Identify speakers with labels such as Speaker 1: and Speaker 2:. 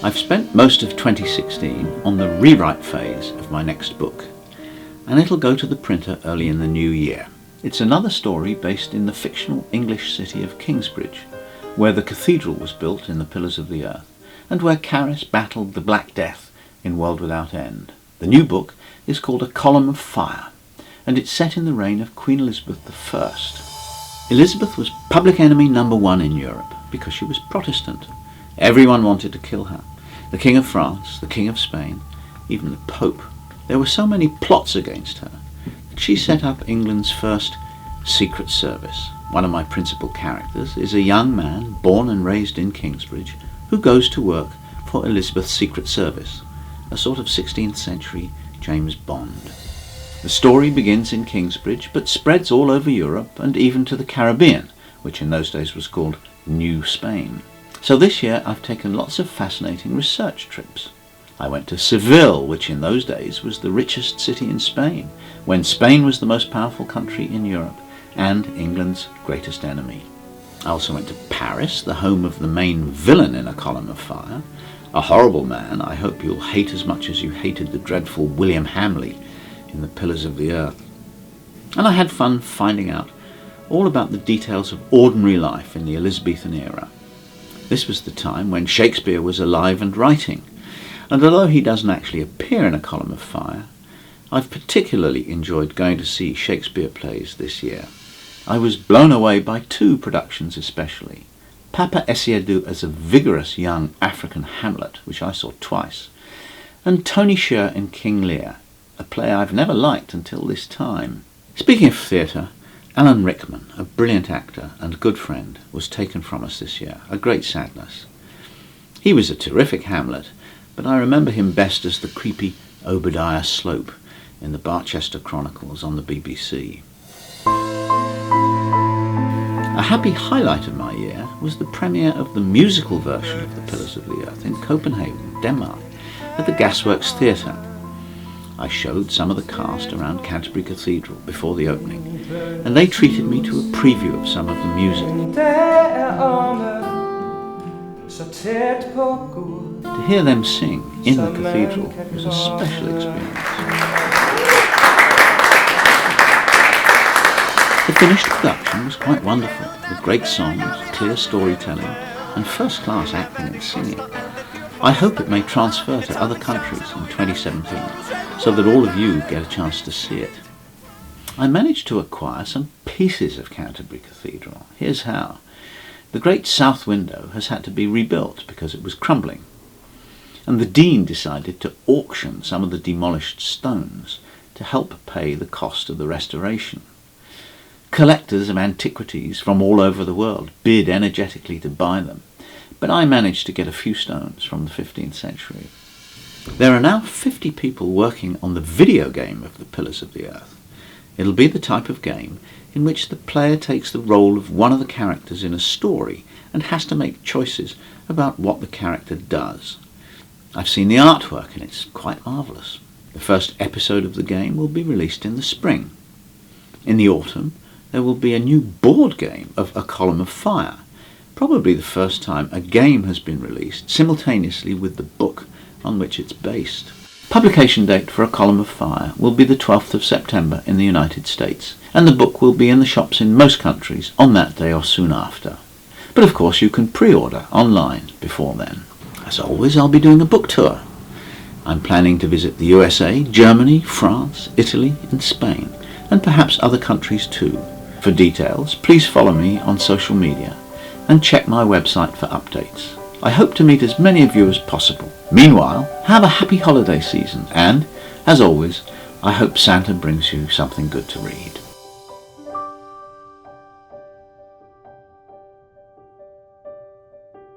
Speaker 1: I've spent most of 2016 on the rewrite phase of my next book, and it'll go to the printer early in the new year. It's another story based in the fictional English city of Kingsbridge, where the cathedral was built in the Pillars of the Earth, and where Caris battled the Black Death in World Without End. The new book is called A Column of Fire, and it's set in the reign of Queen Elizabeth I. Elizabeth was public enemy number one in Europe because she was Protestant. Everyone wanted to kill her. The King of France, the King of Spain, even the Pope. There were so many plots against her that she set up England's first secret service. One of my principal characters is a young man born and raised in Kingsbridge who goes to work for Elizabeth's secret service, a sort of 16th century James Bond. The story begins in Kingsbridge but spreads all over Europe and even to the Caribbean, which in those days was called New Spain. So this year I've taken lots of fascinating research trips. I went to Seville, which in those days was the richest city in Spain, when Spain was the most powerful country in Europe and England's greatest enemy. I also went to Paris, the home of the main villain in A Column of Fire, a horrible man I hope you'll hate as much as you hated the dreadful William Hamley in the Pillars of the Earth. And I had fun finding out all about the details of ordinary life in the Elizabethan era. This was the time when Shakespeare was alive and writing, and although he doesn't actually appear in A Column of Fire, I've particularly enjoyed going to see Shakespeare plays this year. I was blown away by two productions especially. Papa Essiedu as a vigorous young African Hamlet, which I saw twice, and Tony Sher in King Lear, a play I've never liked until this time. Speaking of theatre, Alan Rickman, a brilliant actor and good friend, was taken from us this year, a great sadness. He was a terrific Hamlet, but I remember him best as the creepy Obadiah Slope in the Barchester Chronicles on the BBC. A happy highlight of my year was the premiere of the musical version of The Pillars of the Earth in Copenhagen, Denmark, at the Gasworks Theatre. I showed some of the cast around Canterbury Cathedral before the opening, and they treated me to a preview of some of the music. To hear them sing in the cathedral was a special experience. The finished production was quite wonderful, with great songs, clear storytelling, and first-class acting and singing. I hope it may transfer to other countries in 2017, so that all of you get a chance to see it. I managed to acquire some pieces of Canterbury Cathedral. Here's how. The great south window has had to be rebuilt because it was crumbling, and the Dean decided to auction some of the demolished stones to help pay the cost of the restoration. Collectors of antiquities from all over the world bid energetically to buy them, but I managed to get a few stones from the 15th century. There are now 50 people working on the video game of The Pillars of the Earth. It'll be the type of game in which the player takes the role of one of the characters in a story and has to make choices about what the character does. I've seen the artwork and it's quite marvellous. The first episode of the game will be released in the spring. In the autumn, there will be a new board game of A Column of Fire, probably the first time a game has been released simultaneously with the book on which it's based. Publication date for A Column of Fire will be the 12th of September in the United States, and the book will be in the shops in most countries on that day or soon after. But of course you can pre-order online before then. As always, I'll be doing a book tour. I'm planning to visit the USA, Germany, France, Italy and Spain, and perhaps other countries too. For details, please follow me on social media and check my website for updates. I hope to meet as many of you as possible. Meanwhile, have a happy holiday season and, as always, I hope Santa brings you something good to read.